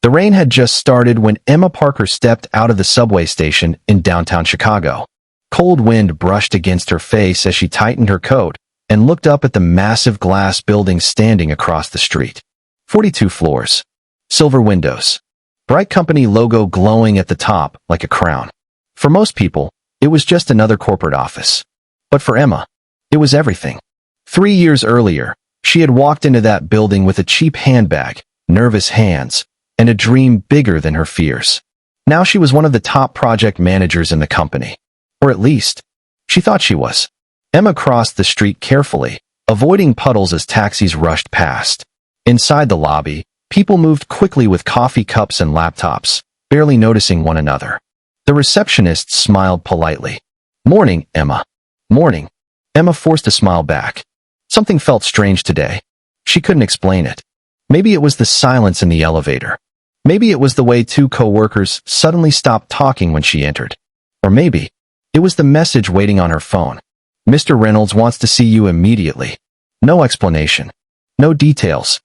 The rain had just started when Emma Parker stepped out of the subway station in downtown Chicago. Cold wind brushed against her face as she tightened her coat and looked up at the massive glass building standing across the street. 42 floors. Silver windows. Bright company logo glowing at the top like a crown. For most people, it was just another corporate office. But for Emma, it was everything. 3 years earlier, she had walked into that building with a cheap handbag, nervous hands, and a dream bigger than her fears. Now she was one of the top project managers in the company. Or at least, she thought she was. Emma crossed the street carefully, avoiding puddles as taxis rushed past. Inside the lobby, people moved quickly with coffee cups and laptops, barely noticing one another. The receptionist smiled politely. "Morning, Emma." "Morning." Emma forced a smile back. Something felt strange today. She couldn't explain it. Maybe it was the silence in the elevator. Maybe it was the way two coworkers suddenly stopped talking when she entered. Or maybe it was the message waiting on her phone. "Mr. Reynolds wants to see you immediately." No explanation. No details.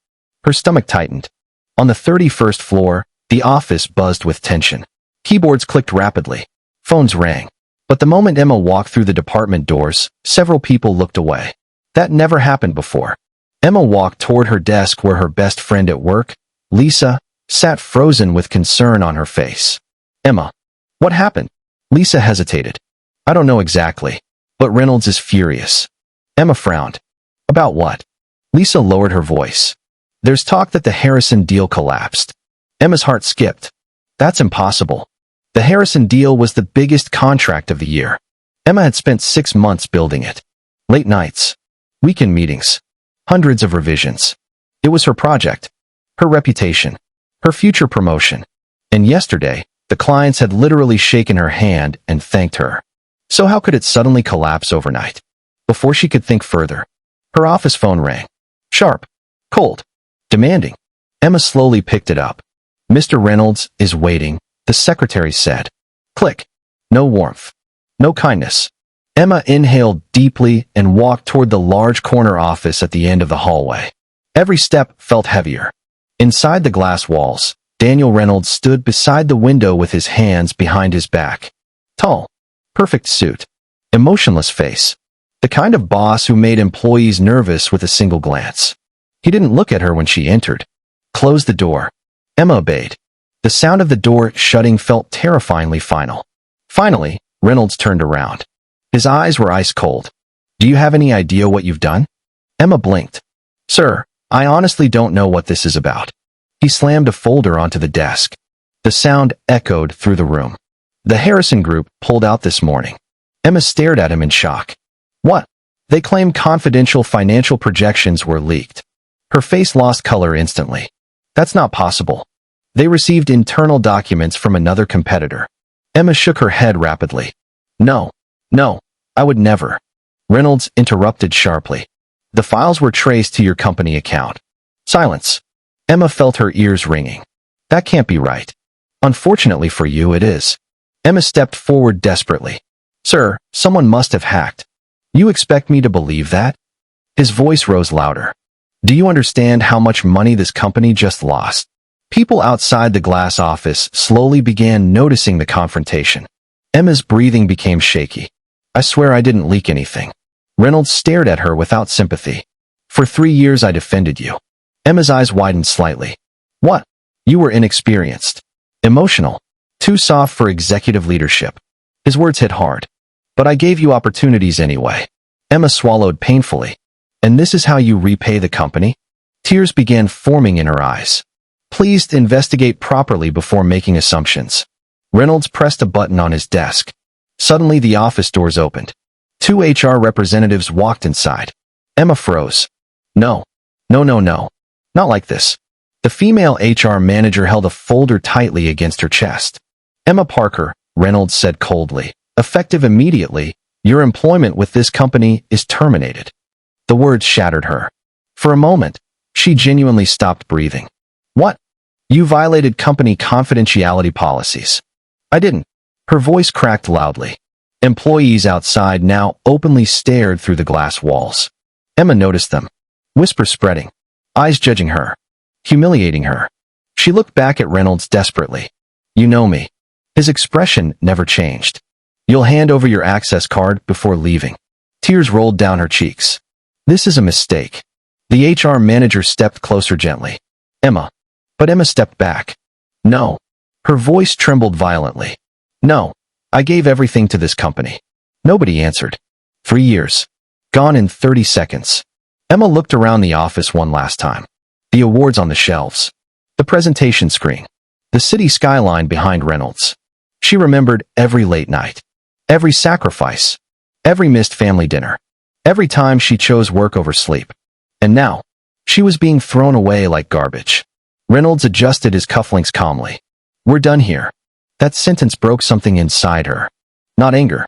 Her stomach tightened. On the 31st floor, the office buzzed with tension. Keyboards clicked rapidly. Phones rang. But the moment Emma walked through the department doors, several people looked away. That never happened before. Emma walked toward her desk where her best friend at work, Lisa, sat frozen with concern on her face. "Emma, what happened?" Lisa hesitated. "I don't know exactly, but Reynolds is furious." Emma frowned. "About what?" Lisa lowered her voice. "There's talk that the Harrison deal collapsed." Emma's heart skipped. That's impossible. The Harrison deal was the biggest contract of the year. Emma had spent 6 months building it. Late nights. Weekend meetings. Hundreds of revisions. It was her project. Her reputation. Her future promotion. And yesterday, the clients had literally shaken her hand and thanked her. So how could it suddenly collapse overnight? Before she could think further, her office phone rang. Sharp. Cold. Demanding. Emma slowly picked it up. "Mr. Reynolds is waiting," the secretary said. Click. No warmth. No kindness. Emma inhaled deeply and walked toward the large corner office at the end of the hallway. Every step felt heavier. Inside the glass walls, Daniel Reynolds stood beside the window with his hands behind his back. Tall. Perfect suit. Emotionless face. The kind of boss who made employees nervous with a single glance. He didn't look at her when she entered. "Close the door." Emma obeyed. The sound of the door shutting felt terrifyingly final. Finally, Reynolds turned around. His eyes were ice cold. "Do you have any idea what you've done?" Emma blinked. "Sir, I honestly don't know what this is about." He slammed a folder onto the desk. The sound echoed through the room. "The Harrison Group pulled out this morning." Emma stared at him in shock. "What?" "They claim confidential financial projections were leaked." Her face lost color instantly. "That's not possible." "They received internal documents from another competitor." Emma shook her head rapidly. No, I would never." Reynolds interrupted sharply. "The files were traced to your company account." Silence. Emma felt her ears ringing. That can't be right. "Unfortunately for you, it is." Emma stepped forward desperately. "Sir, someone must have hacked." "You expect me to believe that?" His voice rose louder. "Do you understand how much money this company just lost?" People outside the glass office slowly began noticing the confrontation. Emma's breathing became shaky. "I swear I didn't leak anything." Reynolds stared at her without sympathy. "For 3 years I defended you." Emma's eyes widened slightly. "What?" "You were inexperienced. Emotional. Too soft for executive leadership." His words hit hard. "But I gave you opportunities anyway." Emma swallowed painfully. "And this is how you repay the company?" Tears began forming in her eyes. "Please investigate properly before making assumptions." Reynolds pressed a button on his desk. Suddenly the office doors opened. 2 HR representatives walked inside. Emma froze. No. Not like this." The female HR manager held a folder tightly against her chest. "Emma Parker," Reynolds said coldly, "effective immediately, your employment with this company is terminated." The words shattered her. For a moment, she genuinely stopped breathing. "What?" "You violated company confidentiality policies." "I didn't." Her voice cracked loudly. Employees outside now openly stared through the glass walls. Emma noticed them. Whispers spreading. Eyes judging her. Humiliating her. She looked back at Reynolds desperately. You know me. His expression never changed. You'll hand over your access card before leaving. Tears rolled down her cheeks. This is a mistake. The HR manager stepped closer gently. Emma. But Emma stepped back. No. Her voice trembled violently. No. I gave everything to this company. Nobody answered. 3 years. Gone in 30 seconds. Emma looked around the office one last time. The awards on the shelves. The presentation screen. The city skyline behind Reynolds. She remembered every late night. Every sacrifice. Every missed family dinner. Every time she chose work over sleep. And now, she was being thrown away like garbage. Reynolds adjusted his cufflinks calmly. We're done here. That sentence broke something inside her. Not anger.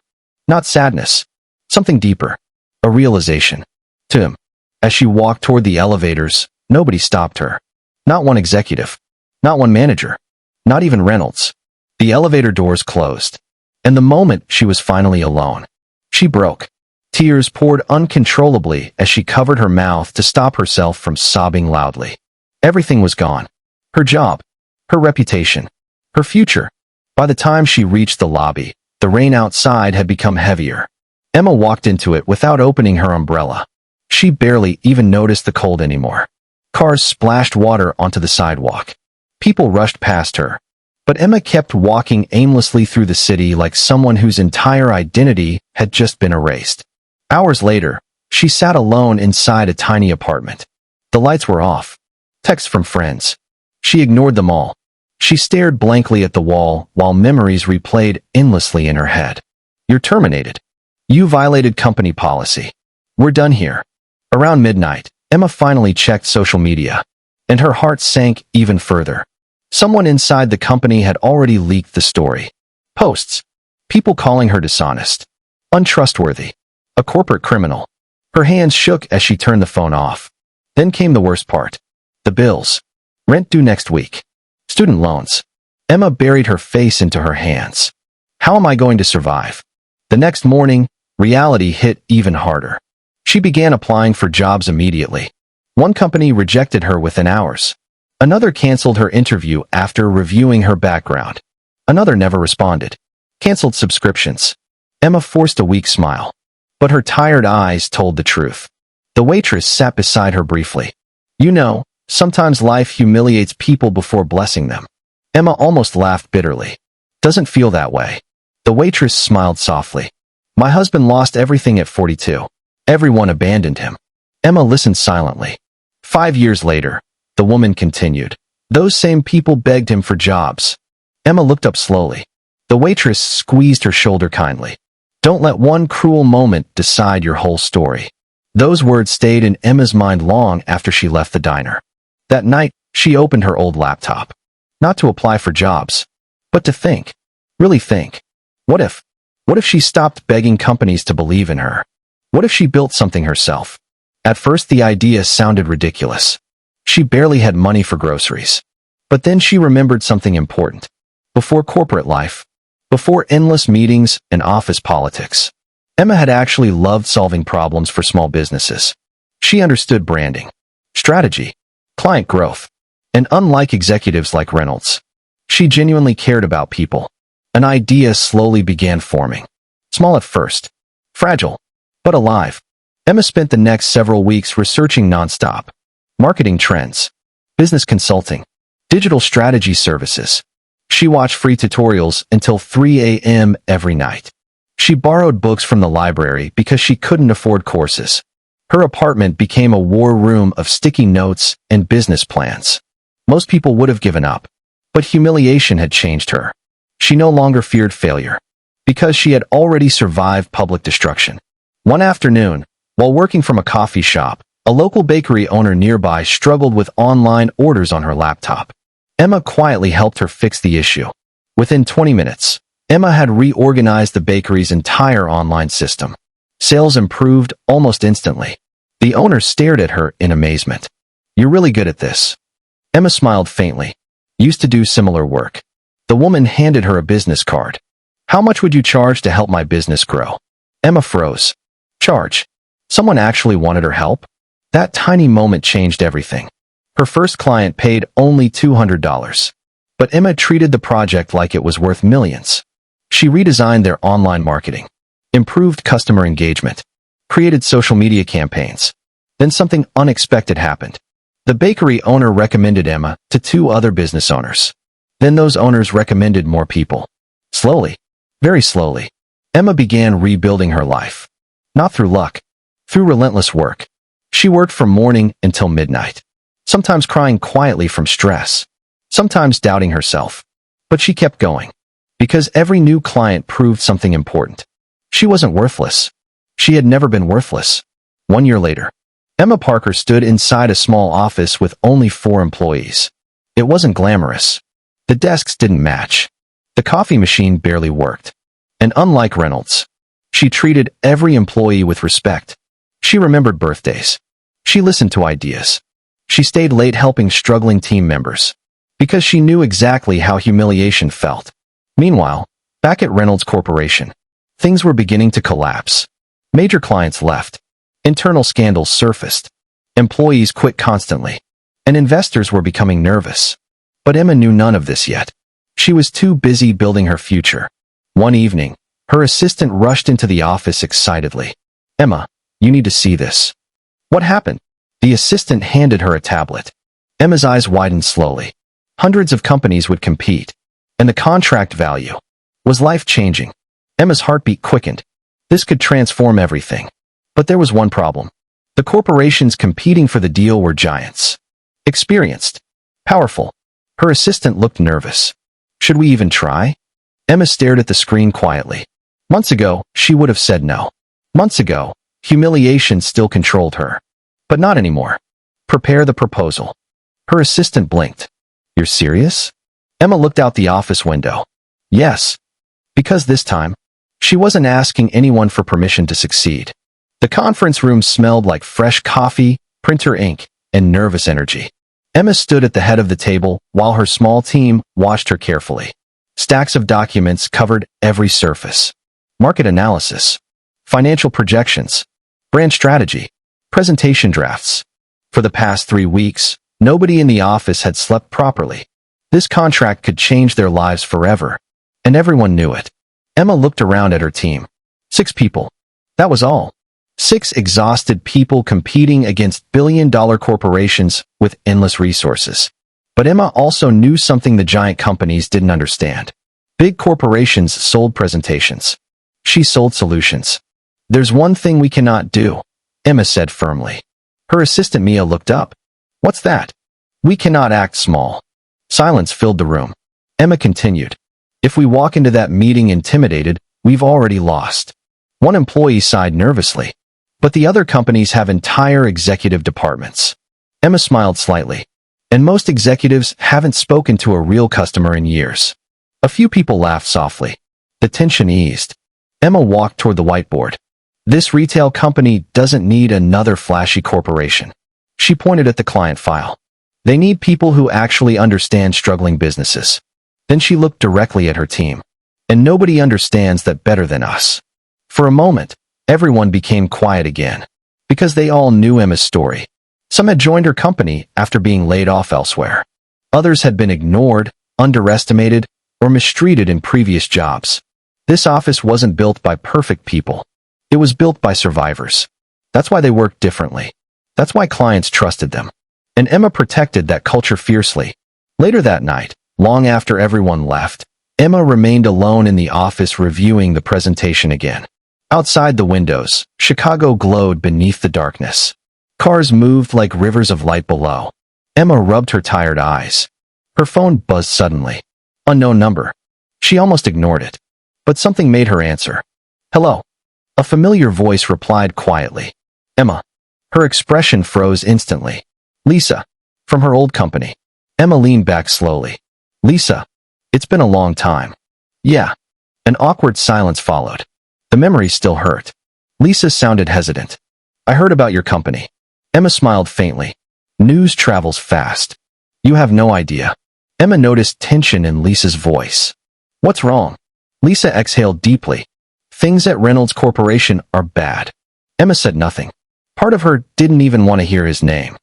Not sadness. Something deeper. A realization. To him. As she walked toward the elevators, nobody stopped her. Not one executive. Not one manager. Not even Reynolds. The elevator doors closed. And the moment she was finally alone, she broke. Tears poured uncontrollably as she covered her mouth to stop herself from sobbing loudly. Everything was gone. Her job. Her reputation. Her future. By the time she reached the lobby, the rain outside had become heavier. Emma walked into it without opening her umbrella. She barely even noticed the cold anymore. Cars splashed water onto the sidewalk. People rushed past her. But Emma kept walking aimlessly through the city like someone whose entire identity had just been erased. Hours later, she sat alone inside a tiny apartment. The lights were off. Texts from friends. She ignored them all. She stared blankly at the wall while memories replayed endlessly in her head. You're terminated. You violated company policy. We're done here. Around midnight, Emma finally checked social media, and her heart sank even further. Someone inside the company had already leaked the story. Posts. People calling her dishonest. Untrustworthy. A corporate criminal. Her hands shook as she turned the phone off. Then came the worst part. The bills. Rent due next week. Student loans. Emma buried her face into her hands. How am I going to survive? The next morning, reality hit even harder. She began applying for jobs immediately. One company rejected her within hours. Another canceled her interview after reviewing her background. Another never responded. Canceled subscriptions. Emma forced a weak smile. But her tired eyes told the truth. The waitress sat beside her briefly. You know, sometimes life humiliates people before blessing them. Emma almost laughed bitterly. Doesn't feel that way. The waitress smiled softly. My husband lost everything at 42. Everyone abandoned him. Emma listened silently. 5 years later, the woman continued. Those same people begged him for jobs. Emma looked up slowly. The waitress squeezed her shoulder kindly. Don't let one cruel moment decide your whole story. Those words stayed in Emma's mind long after she left the diner. That night, she opened her old laptop. Not to apply for jobs, but to think. Really think. What if? What if she stopped begging companies to believe in her? What if she built something herself? At first the idea sounded ridiculous. She barely had money for groceries. But then she remembered something important. Before corporate life, before endless meetings and office politics, Emma had actually loved solving problems for small businesses. She understood branding, strategy, client growth, and unlike executives like Reynolds, she genuinely cared about people. An idea slowly began forming. Small at first, fragile, but alive. Emma spent the next several weeks researching nonstop. Marketing trends, business consulting, digital strategy services. She watched free tutorials until 3 a.m. every night. She borrowed books from the library because she couldn't afford courses. Her apartment became a war room of sticky notes and business plans. Most people would have given up, but humiliation had changed her. She no longer feared failure because she had already survived public destruction. One afternoon, while working from a coffee shop, a local bakery owner nearby struggled with online orders on her laptop. Emma quietly helped her fix the issue. Within 20 minutes, Emma had reorganized the bakery's entire online system. Sales improved almost instantly. The owner stared at her in amazement. You're really good at this. Emma smiled faintly. Used to do similar work. The woman handed her a business card. How much would you charge to help my business grow? Emma froze. Charge? Someone actually wanted her help? That tiny moment changed everything. Her first client paid only $200. But Emma treated the project like it was worth millions. She redesigned their online marketing, improved customer engagement, created social media campaigns. Then something unexpected happened. The bakery owner recommended Emma to 2 other business owners. Then those owners recommended more people. Slowly, very slowly, Emma began rebuilding her life. Not through luck, through relentless work. She worked from morning until midnight, sometimes crying quietly from stress, sometimes doubting herself. But she kept going, because every new client proved something important. She wasn't worthless. She had never been worthless. 1 year later, Emma Parker stood inside a small office with only 4 employees. It wasn't glamorous. The desks didn't match. The coffee machine barely worked. And unlike Reynolds, she treated every employee with respect. She remembered birthdays. She listened to ideas. She stayed late helping struggling team members, because she knew exactly how humiliation felt. Meanwhile, back at Reynolds Corporation, things were beginning to collapse. Major clients left. Internal scandals surfaced. Employees quit constantly. And investors were becoming nervous. But Emma knew none of this yet. She was too busy building her future. One evening, her assistant rushed into the office excitedly. "Emma, you need to see this." "What happened?" The assistant handed her a tablet. Emma's eyes widened slowly. Hundreds of companies would compete, and the contract value was life-changing. Emma's heartbeat quickened. This could transform everything. But there was one problem. The corporations competing for the deal were giants. Experienced. Powerful. Her assistant looked nervous. "Should we even try?" Emma stared at the screen quietly. Months ago, she would have said no. Months ago, humiliation still controlled her. But not anymore. "Prepare the proposal." Her assistant blinked. "You're serious?" Emma looked out the office window. Yes. Because this time, she wasn't asking anyone for permission to succeed. The conference room smelled like fresh coffee, printer ink, and nervous energy. Emma stood at the head of the table while her small team watched her carefully. Stacks of documents covered every surface. Market analysis, financial projections, brand strategy, presentation drafts. For the past 3 weeks, nobody in the office had slept properly. This contract could change their lives forever, and everyone knew it. Emma looked around at her team. 6 people. That was all. 6 exhausted people competing against billion-dollar corporations with endless resources. But Emma also knew something the giant companies didn't understand. Big corporations sold presentations. She sold solutions. "There's one thing we cannot do," Emma said firmly. Her assistant Mia looked up. "What's that?" "We cannot act small." Silence filled the room. Emma continued. "If we walk into that meeting intimidated, we've already lost." One employee sighed nervously. "But the other companies have entire executive departments." Emma smiled slightly. "And most executives haven't spoken to a real customer in years." A few people laughed softly. The tension eased. Emma walked toward the whiteboard. "This retail company doesn't need another flashy corporation." She pointed at the client file. "They need people who actually understand struggling businesses." Then she looked directly at her team. "And nobody understands that better than us." For a moment, everyone became quiet again, because they all knew Emma's story. Some had joined her company after being laid off elsewhere. Others had been ignored, underestimated, or mistreated in previous jobs. This office wasn't built by perfect people. It was built by survivors. That's why they worked differently. That's why clients trusted them. And Emma protected that culture fiercely. Later that night, long after everyone left, Emma remained alone in the office reviewing the presentation again. Outside the windows, Chicago glowed beneath the darkness. Cars moved like rivers of light below. Emma rubbed her tired eyes. Her phone buzzed suddenly. Unknown number. She almost ignored it. But something made her answer. "Hello." A familiar voice replied quietly. "Emma." Her expression froze instantly. "Lisa." From her old company. Emma leaned back slowly. "Lisa. It's been a long time." "Yeah." An awkward silence followed. The memory still hurt. Lisa sounded hesitant. "I heard about your company." Emma smiled faintly. "News travels fast. You have no idea." Emma noticed tension in Lisa's voice. "What's wrong?" Lisa exhaled deeply. "Things at Reynolds Corporation are bad." Emma said nothing. Part of her didn't even want to hear his name.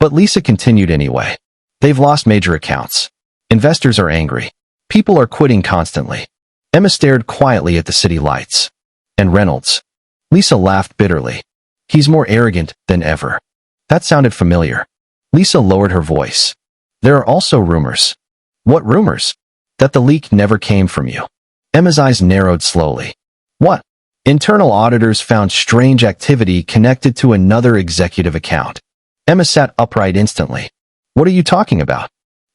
But Lisa continued anyway. They've lost major accounts. Investors are angry. People are quitting constantly. Emma stared quietly at the city lights. And Reynolds. Lisa laughed bitterly. He's more arrogant than ever. That sounded familiar. Lisa lowered her voice. There are also rumors. What rumors? That the leak never came from you. Emma's eyes narrowed slowly. What? Internal auditors found strange activity connected to another executive account. Emma sat upright instantly. What are you talking about?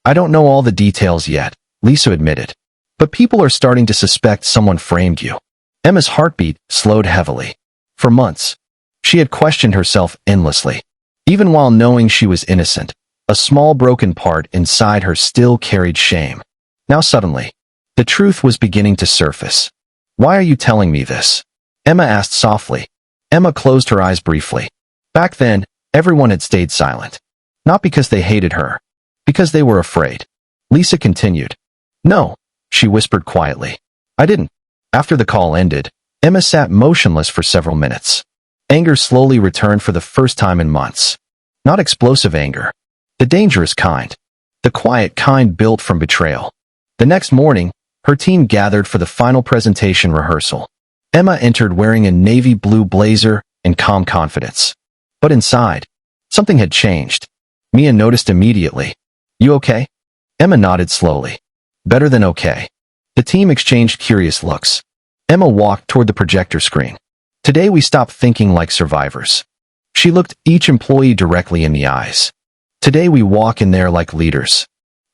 I don't know all the details yet, Lisa admitted. But people are starting to suspect someone framed you. Emma's heartbeat slowed heavily. For months, she had questioned herself endlessly. Even while knowing she was innocent, a small broken part inside her still carried shame. Now suddenly, the truth was beginning to surface. Why are you telling me this? Emma asked softly. Emma closed her eyes briefly. Back then, everyone had stayed silent. Not because they hated her. Because they were afraid. Lisa continued. No, she whispered quietly. I didn't. After the call ended, Emma sat motionless for several minutes. Anger slowly returned for the first time in months. Not explosive anger. The dangerous kind. The quiet kind built from betrayal. The next morning, her team gathered for the final presentation rehearsal. Emma entered wearing a navy blue blazer and calm confidence. But inside, something had changed. Mia noticed immediately. You okay? Emma nodded slowly. Better than okay. The team exchanged curious looks. Emma walked toward the projector screen. Today we stopped thinking like survivors. She looked each employee directly in the eyes. Today we walk in there like leaders.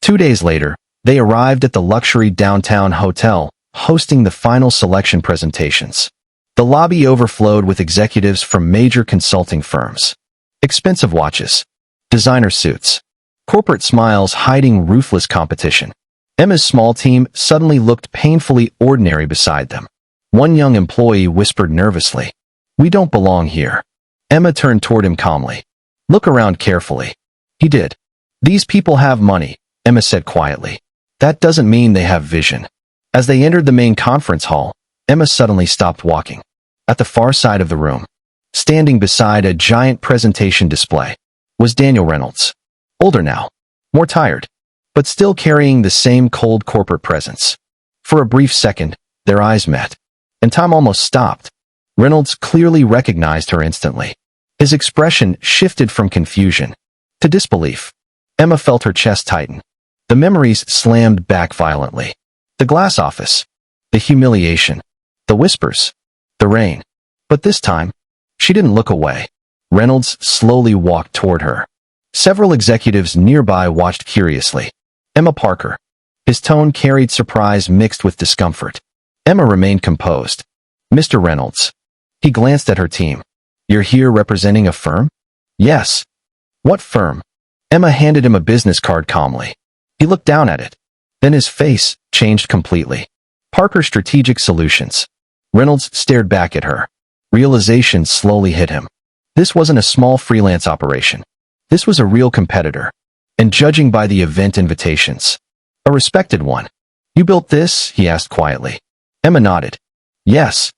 2 days later, they arrived at the luxury downtown hotel, hosting the final selection presentations. The lobby overflowed with executives from major consulting firms. Expensive watches. Designer suits. Corporate smiles hiding ruthless competition. Emma's small team suddenly looked painfully ordinary beside them. One young employee whispered nervously. We don't belong here. Emma turned toward him calmly. Look around carefully. He did. These people have money, Emma said quietly. That doesn't mean they have vision. As they entered the main conference hall, Emma suddenly stopped walking. At the far side of the room, standing beside a giant presentation display, was Daniel Reynolds. Older now, more tired, but still carrying the same cold corporate presence. For a brief second, their eyes met, and time almost stopped. Reynolds clearly recognized her instantly. His expression shifted from confusion to disbelief. Emma felt her chest tighten. The memories slammed back violently. The glass office. The humiliation. The whispers. The rain. But this time, she didn't look away. Reynolds slowly walked toward her. Several executives nearby watched curiously. Emma Parker. His tone carried surprise mixed with discomfort. Emma remained composed. Mr. Reynolds. He glanced at her team. You're here representing a firm? Yes. What firm? Emma handed him a business card calmly. He looked down at it. Then his face changed completely. Parker Strategic Solutions. Reynolds stared back at her. Realization slowly hit him. This wasn't a small freelance operation. This was a real competitor. And judging by the event invitations, a respected one. You built this? He asked quietly. Emma nodded. Yes.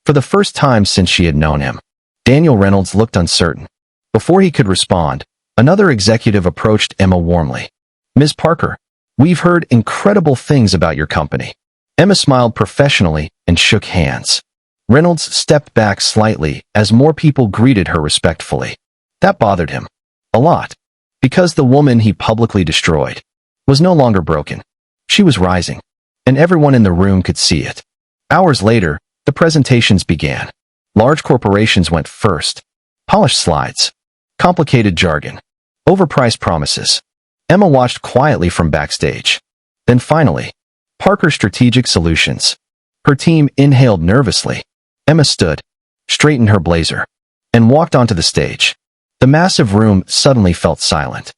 For the first time since she had known him. Daniel Reynolds looked uncertain. Before he could respond, another executive approached Emma warmly. Ms. Parker, we've heard incredible things about your company. Emma smiled professionally and shook hands. Reynolds stepped back slightly as more people greeted her respectfully. That bothered him. A lot. Because the woman he publicly destroyed was no longer broken. She was rising. And everyone in the room could see it. Hours later, the presentations began. Large corporations went first. Polished slides. Complicated jargon. Overpriced promises. Emma watched quietly from backstage. Then finally, Parker Strategic Solutions. Her team inhaled nervously. Emma stood, straightened her blazer, and walked onto the stage. The massive room suddenly felt silent.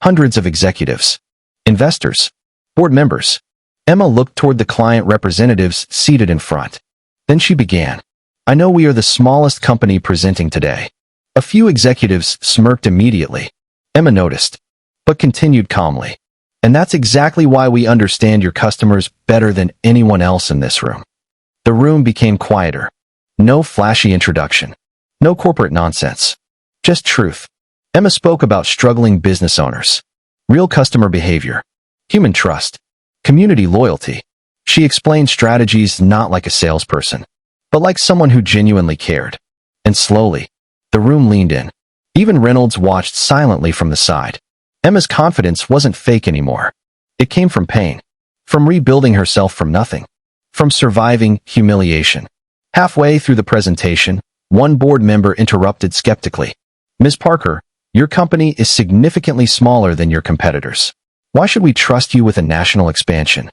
Hundreds of executives, investors, board members. Emma looked toward the client representatives seated in front. Then she began. I know we are the smallest company presenting today. A few executives smirked immediately. Emma noticed, but continued calmly. And that's exactly why we understand your customers better than anyone else in this room. The room became quieter. No flashy introduction. No corporate nonsense. Just truth. Emma spoke about struggling business owners, real customer behavior, human trust, community loyalty. She explained strategies not like a salesperson, but like someone who genuinely cared. And slowly, the room leaned in. Even Reynolds watched silently from the side. Emma's confidence wasn't fake anymore. It came from pain, from rebuilding herself from nothing, from surviving humiliation. Halfway through the presentation, one board member interrupted skeptically. "Ms. Parker, your company is significantly smaller than your competitors. Why should we trust you with a national expansion?"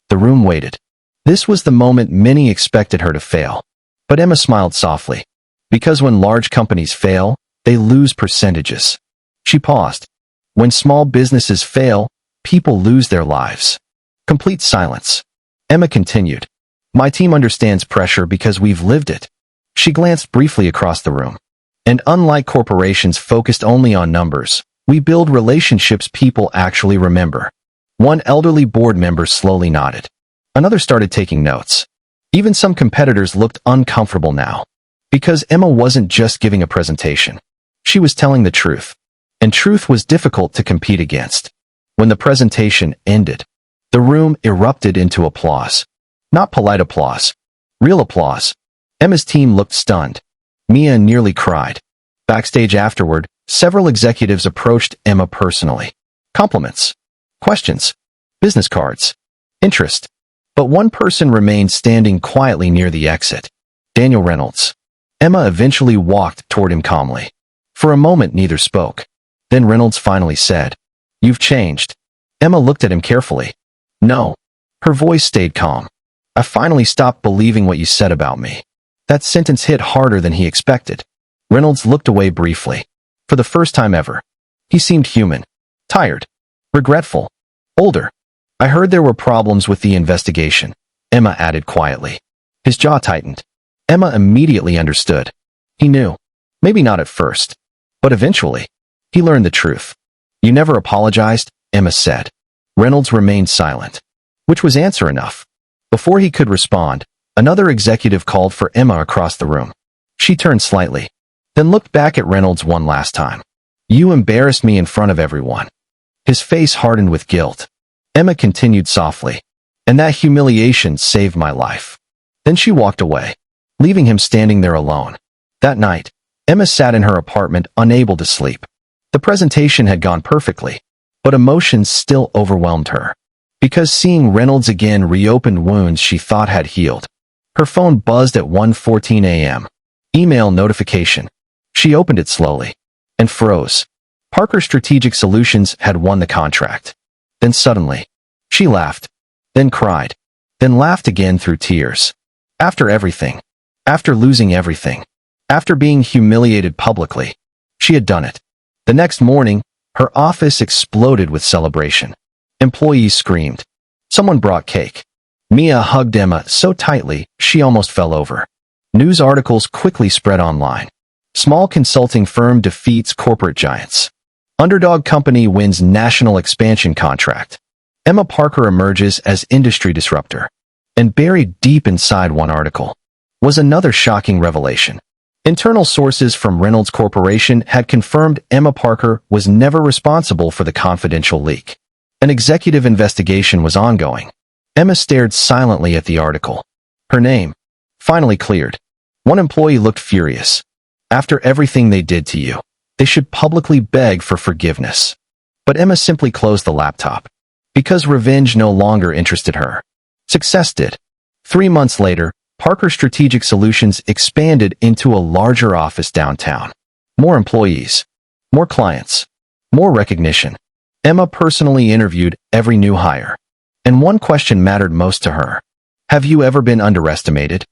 The room waited. This was the moment many expected her to fail. But Emma smiled softly. Because when large companies fail, they lose percentages. She paused. When small businesses fail, people lose their lives. Complete silence. Emma continued. "My team understands pressure because we've lived it." She glanced briefly across the room. "And unlike corporations focused only on numbers, we build relationships people actually remember." One elderly board member slowly nodded. Another started taking notes. Even some competitors looked uncomfortable now. Because Emma wasn't just giving a presentation. She was telling the truth. And truth was difficult to compete against. When the presentation ended, the room erupted into applause. Not polite applause. Real applause. Emma's team looked stunned. Mia nearly cried. Backstage afterward, several executives approached Emma personally. Compliments. Questions. Business cards. Interest. But one person remained standing quietly near the exit. Daniel Reynolds. Emma eventually walked toward him calmly. For a moment neither spoke. Then Reynolds finally said, "You've changed." Emma looked at him carefully. "No." Her voice stayed calm. "I finally stopped believing what you said about me." That sentence hit harder than he expected. Reynolds looked away briefly. For the first time ever. He seemed human. Tired. Regretful. Older. "I heard there were problems with the investigation," Emma added quietly. His jaw tightened. Emma immediately understood. He knew. Maybe not at first. But eventually. He learned the truth. "You never apologized," Emma said. Reynolds remained silent. Which was answer enough. Before he could respond, another executive called for Emma across the room. She turned slightly, then looked back at Reynolds one last time. "You embarrassed me in front of everyone." His face hardened with guilt. Emma continued softly. "And that humiliation saved my life." Then she walked away, leaving him standing there alone. That night, Emma sat in her apartment unable to sleep. The presentation had gone perfectly, but emotions still overwhelmed her. Because seeing Reynolds again reopened wounds she thought had healed. Her phone buzzed at 1:14 a.m. Email notification. She opened it slowly and froze. Parker Strategic Solutions had won the contract. Then suddenly, she laughed, then cried, then laughed again through tears. After everything, after losing everything, after being humiliated publicly, she had done it. The next morning, her office exploded with celebration. Employees screamed. Someone brought cake. Mia hugged Emma so tightly she almost fell over. News articles quickly spread online. Small consulting firm defeats corporate giants. Underdog company wins national expansion contract. Emma Parker emerges as industry disruptor. And buried deep inside one article was another shocking revelation. Internal sources from Reynolds Corporation had confirmed Emma Parker was never responsible for the confidential leak. An executive investigation was ongoing. Emma stared silently at the article. Her name, finally cleared. One employee looked furious. "After everything they did to you, they should publicly beg for forgiveness." But Emma simply closed the laptop. Because revenge no longer interested her. Success did. 3 months later, Parker Strategic Solutions expanded into a larger office downtown. More employees. More clients. More recognition. Emma personally interviewed every new hire. And one question mattered most to her. Have you ever been underestimated?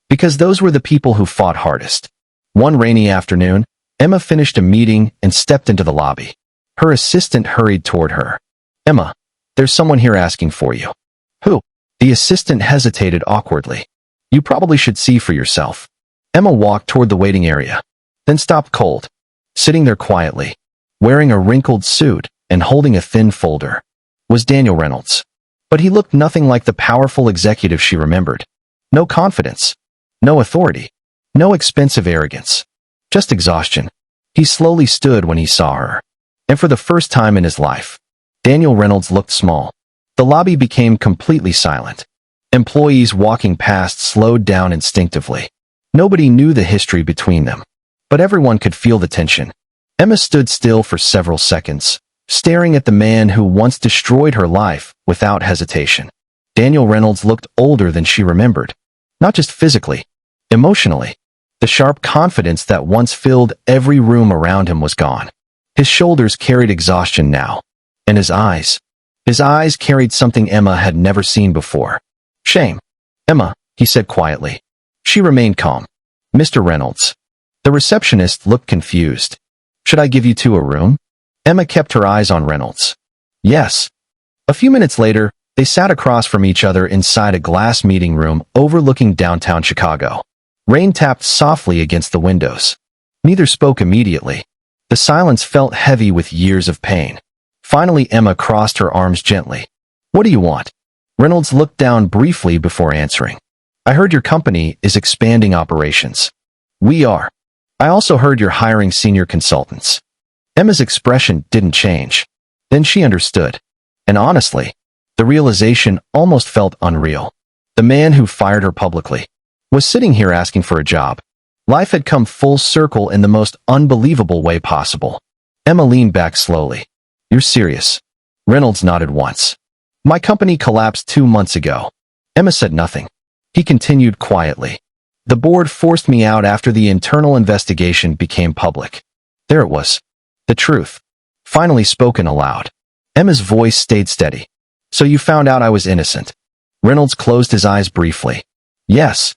Because those were the people who fought hardest. One rainy afternoon, Emma finished a meeting and stepped into the lobby. Her assistant hurried toward her. "Emma, there's someone here asking for you." "Who?" The assistant hesitated awkwardly. "You probably should see for yourself." Emma walked toward the waiting area, then stopped cold. Sitting there quietly, wearing a wrinkled suit and holding a thin folder, was Daniel Reynolds. But he looked nothing like the powerful executive she remembered. No confidence. No authority. No expensive arrogance. Just exhaustion. He slowly stood when he saw her. And for the first time in his life, Daniel Reynolds looked small. The lobby became completely silent. Employees walking past slowed down instinctively. Nobody knew the history between them, but everyone could feel the tension. Emma stood still for several seconds, staring at the man who once destroyed her life without hesitation. Daniel Reynolds looked older than she remembered, not just physically, emotionally. The sharp confidence that once filled every room around him was gone. His shoulders carried exhaustion now, and his eyes carried something Emma had never seen before. Shame. Emma, he said quietly. She remained calm. Mr. Reynolds. The receptionist looked confused. Should I give you two a room? Emma kept her eyes on Reynolds. Yes. A few minutes later, they sat across from each other inside a glass meeting room overlooking downtown Chicago. Rain tapped softly against the windows. Neither spoke immediately. The silence felt heavy with years of pain. Finally, Emma crossed her arms gently. What do you want? Reynolds looked down briefly before answering. I heard your company is expanding operations. We are. I also heard you're hiring senior consultants. Emma's expression didn't change. Then she understood. And honestly, the realization almost felt unreal. The man who fired her publicly was sitting here asking for a job. Life had come full circle in the most unbelievable way possible. Emma leaned back slowly. You're serious? Reynolds nodded once. My company collapsed 2 months ago. Emma said nothing. He continued quietly. The board forced me out after the internal investigation became public. There it was. The truth. Finally spoken aloud. Emma's voice stayed steady. So you found out I was innocent. Reynolds closed his eyes briefly. Yes.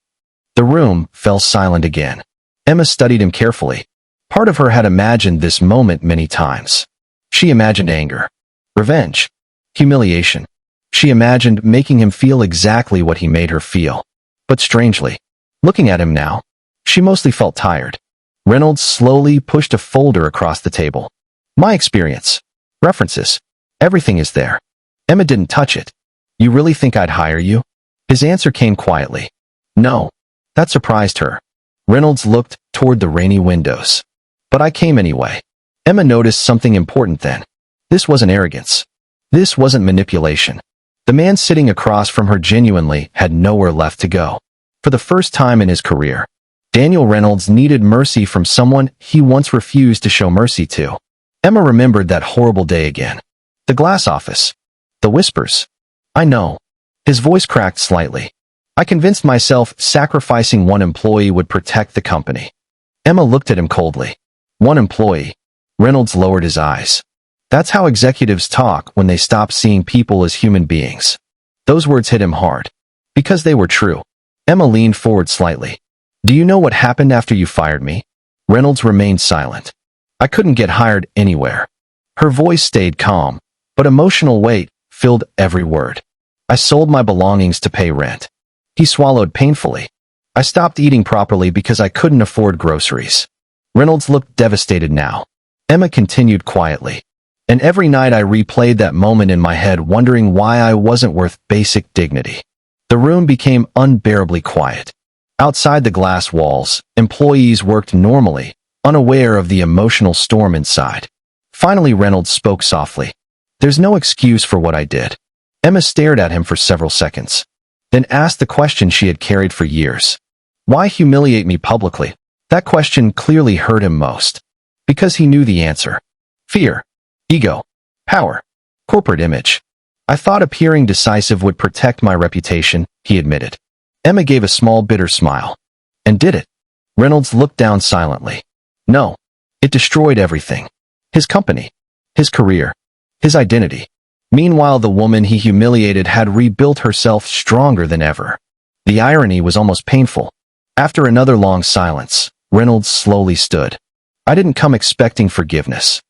The room fell silent again. Emma studied him carefully. Part of her had imagined this moment many times. She imagined anger, revenge, humiliation. She imagined making him feel exactly what he made her feel. But strangely, looking at him now, she mostly felt tired. Reynolds slowly pushed a folder across the table. My experience. References. Everything is there. Emma didn't touch it. You really think I'd hire you? His answer came quietly. No. That surprised her. Reynolds looked toward the rainy windows. But I came anyway. Emma noticed something important then. This wasn't arrogance. This wasn't manipulation. The man sitting across from her genuinely had nowhere left to go. For the first time in his career, Daniel Reynolds needed mercy from someone he once refused to show mercy to. Emma remembered that horrible day again. The glass office. The whispers. I know. His voice cracked slightly. I convinced myself sacrificing one employee would protect the company. Emma looked at him coldly. One employee. Reynolds lowered his eyes. That's how executives talk when they stop seeing people as human beings. Those words hit him hard. Because they were true. Emma leaned forward slightly. Do you know what happened after you fired me? Reynolds remained silent. I couldn't get hired anywhere. Her voice stayed calm, but emotional weight filled every word. I sold my belongings to pay rent. He swallowed painfully. I stopped eating properly because I couldn't afford groceries. Reynolds looked devastated now. Emma continued quietly. And every night I replayed that moment in my head wondering why I wasn't worth basic dignity. The room became unbearably quiet. Outside the glass walls, employees worked normally, unaware of the emotional storm inside. Finally, Reynolds spoke softly. There's no excuse for what I did. Emma stared at him for several seconds, then asked the question she had carried for years. Why humiliate me publicly? That question clearly hurt him most. Because he knew the answer. Fear. Ego. Power. Corporate image. I thought appearing decisive would protect my reputation, he admitted. Emma gave a small bitter smile. And did it? Reynolds looked down silently. No. It destroyed everything. His company. His career. His identity. Meanwhile, the woman he humiliated had rebuilt herself stronger than ever. The irony was almost painful. After another long silence, Reynolds slowly stood. I didn't come expecting forgiveness.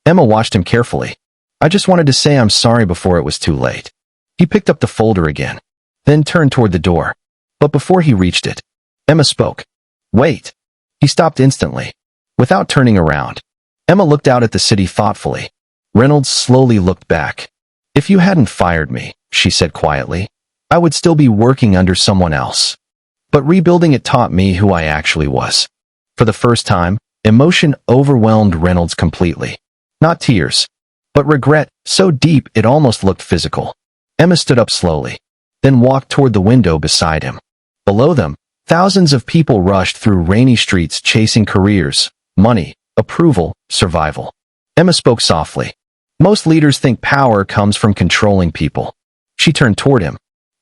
Emma watched him carefully. I just wanted to say I'm sorry before it was too late. He picked up the folder again, then turned toward the door. But before he reached it, Emma spoke. Wait. He stopped instantly. Without turning around, Emma looked out at the city thoughtfully. Reynolds slowly looked back. If you hadn't fired me, she said quietly, I would still be working under someone else. But rebuilding it taught me who I actually was. For the first time, Emotion overwhelmed Reynolds completely. Not tears, but regret, so deep it almost looked physical. Emma stood up slowly, then walked toward the window beside him. Below them, thousands of people rushed through rainy streets chasing careers, money, approval, survival. Emma spoke softly. Most leaders think power comes from controlling people. She turned toward him.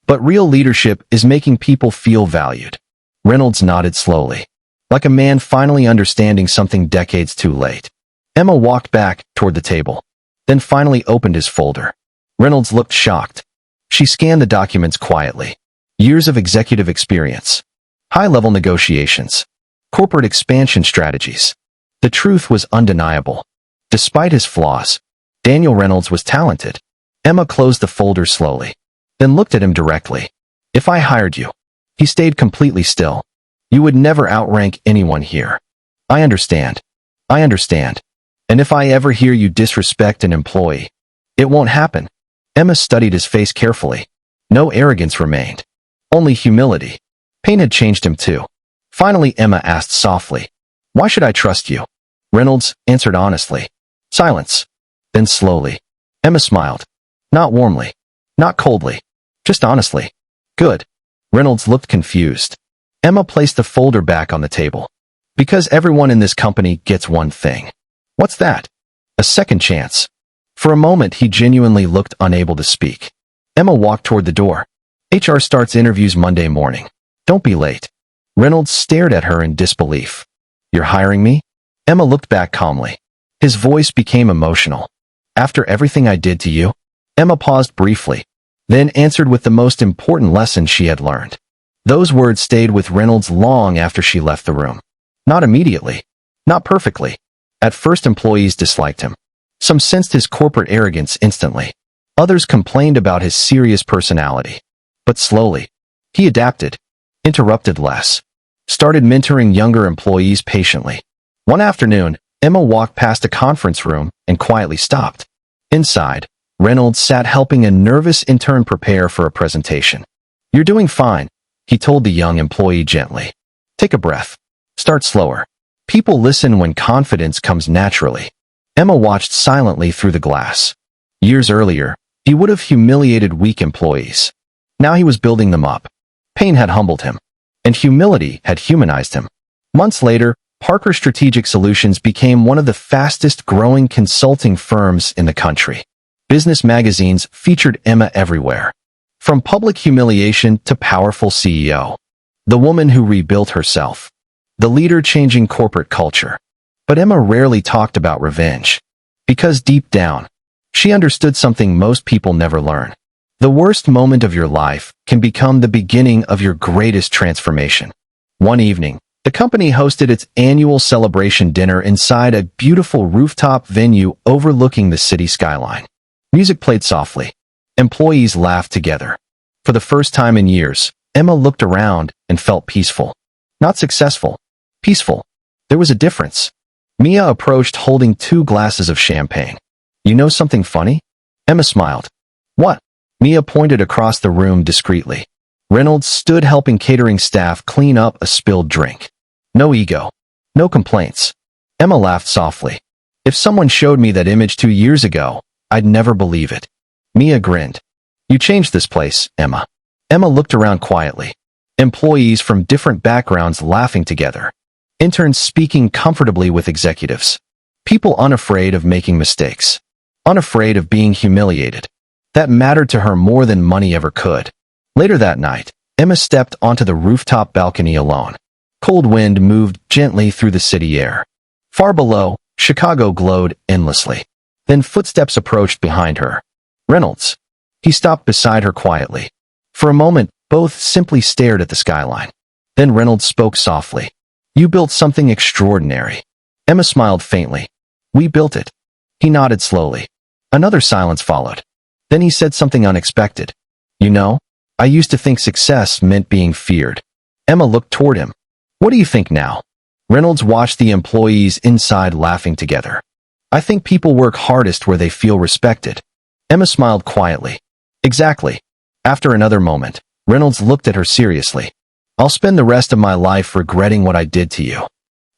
But real leadership is making people feel valued. Reynolds nodded slowly, like a man finally understanding something decades too late. Emma walked back toward the table, then finally opened his folder. Reynolds looked shocked. She scanned the documents quietly. Years of executive experience, high-level negotiations, corporate expansion strategies. The truth was undeniable. Despite his flaws, Daniel Reynolds was talented. Emma closed the folder slowly, then looked at him directly. If I hired you, he stayed completely still. You would never outrank anyone here. I understand. I understand. And if I ever hear you disrespect an employee, it won't happen. Emma studied his face carefully. No arrogance remained. Only humility. Pain had changed him too. Finally, Emma asked softly, "Why should I trust you?" Reynolds answered honestly. Silence. Then slowly. Emma smiled. Not warmly. Not coldly. Just honestly. Good. Reynolds looked confused. Emma placed the folder back on the table. Because everyone in this company gets one thing. What's that? A second chance. For a moment, he genuinely looked unable to speak. Emma walked toward the door. HR starts interviews Monday morning. Don't be late. Reynolds stared at her in disbelief. You're hiring me? Emma looked back calmly. His voice became emotional. After everything I did to you? Emma paused briefly, then answered with the most important lesson she had learned. Those words stayed with Reynolds long after she left the room. Not immediately. Not perfectly. At first, employees disliked him. Some sensed his corporate arrogance instantly. Others complained about his serious personality. But slowly, he adapted, interrupted less, started mentoring younger employees patiently. One afternoon, Emma walked past a conference room and quietly stopped. Inside, Reynolds sat helping a nervous intern prepare for a presentation. You're doing fine, he told the young employee gently. Take a breath. Start slower. People listen when confidence comes naturally. Emma watched silently through the glass. Years earlier, he would have humiliated weak employees. Now he was building them up. Pain had humbled him, and humility had humanized him. Months later, Parker Strategic Solutions became one of the fastest-growing consulting firms in the country. Business magazines featured Emma everywhere. From public humiliation to powerful CEO. The woman who rebuilt herself. The leader changing corporate culture. But Emma rarely talked about revenge. Because deep down, she understood something most people never learn. The worst moment of your life can become the beginning of your greatest transformation. One evening, the company hosted its annual celebration dinner inside a beautiful rooftop venue overlooking the city skyline. Music played softly. Employees laughed together. For the first time in years, Emma looked around and felt peaceful. Not successful. Peaceful. There was a difference. Mia approached holding 2 glasses of champagne. You know something funny? Emma smiled. What? Mia pointed across the room discreetly. Reynolds stood helping catering staff clean up a spilled drink. No ego. No complaints. Emma laughed softly. If someone showed me that image 2 years ago, I'd never believe it. Mia grinned. You changed this place, Emma. Emma looked around quietly. Employees from different backgrounds laughing together. Interns speaking comfortably with executives. People unafraid of making mistakes. Unafraid of being humiliated. That mattered to her more than money ever could. Later that night, Emma stepped onto the rooftop balcony alone. Cold wind moved gently through the city air. Far below, Chicago glowed endlessly. Then footsteps approached behind her. Reynolds. He stopped beside her quietly. For a moment, both simply stared at the skyline. Then Reynolds spoke softly. You built something extraordinary. Emma smiled faintly. We built it. He nodded slowly. Another silence followed. Then he said something unexpected. You know, I used to think success meant being feared. Emma looked toward him. What do you think now? Reynolds watched the employees inside laughing together. I think people work hardest where they feel respected. Emma smiled quietly. Exactly. After another moment, Reynolds looked at her seriously. I'll spend the rest of my life regretting what I did to you.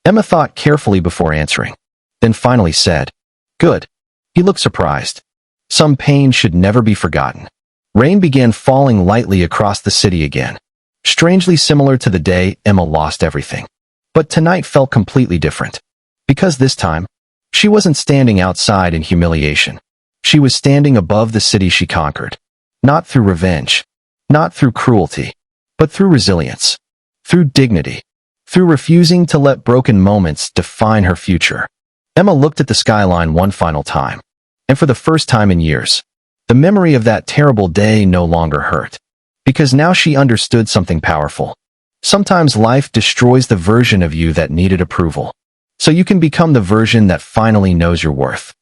Emma thought carefully before answering, then finally said, "Good." He looked surprised. Some pain should never be forgotten. Rain began falling lightly across the city again, strangely similar to the day Emma lost everything. But tonight felt completely different. Because this time, she wasn't standing outside in humiliation. She was standing above the city she conquered. Not through revenge, not through cruelty, but through resilience, through dignity, through refusing to let broken moments define her future. Emma looked at the skyline one final time, and for the first time in years, the memory of that terrible day no longer hurt. Because now she understood something powerful. Sometimes life destroys the version of you that needed approval, so you can become the version that finally knows your worth.